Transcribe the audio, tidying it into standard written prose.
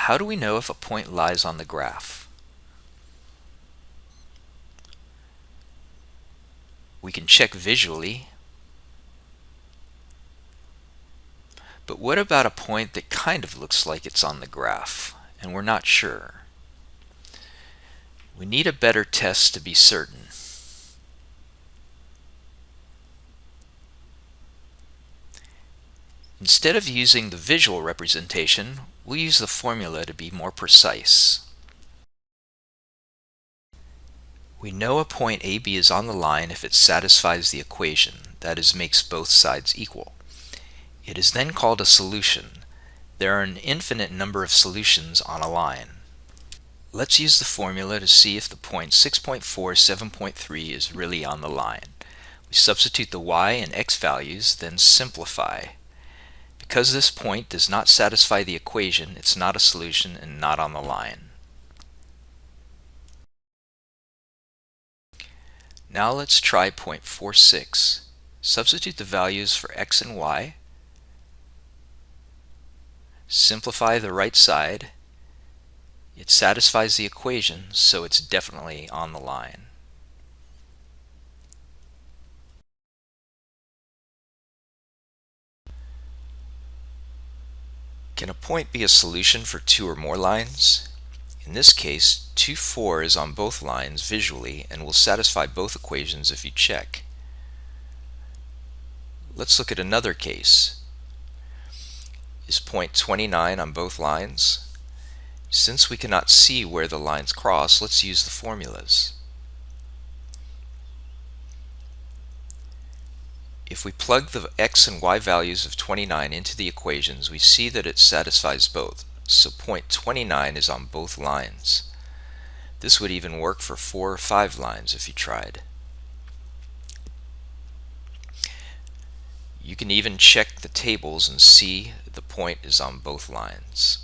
How do we know if a point lies on the graph? We can check visually, but what about a point that kind of looks like it's on the graph, and we're not sure? We need a better test to be certain. Instead of using the visual representation, we'll use the formula to be more precise. We know a point AB is on the line if it satisfies the equation, that is, makes both sides equal. It is then called a solution. There are an infinite number of solutions on a line. Let's use the formula to see if the point 6.4, 7.3 is really on the line. We substitute the y and x values, then simplify. Because this point does not satisfy the equation, it's not a solution and not on the line. Now let's try point 46. Substitute the values for x and y. Simplify the right side. It satisfies the equation, so it's definitely on the line. Can a point be a solution for two or more lines? In this case, 2, 4 is on both lines visually and will satisfy both equations if you check. Let's look at another case. Is point 29 on both lines? Since we cannot see where the lines cross, let's use the formulas. If we plug the x and y values of 29 into the equations, we see that it satisfies both. So point 29 is on both lines. This would even work for 4 or 5 lines if you tried. You can even check the tables and see the point is on both lines.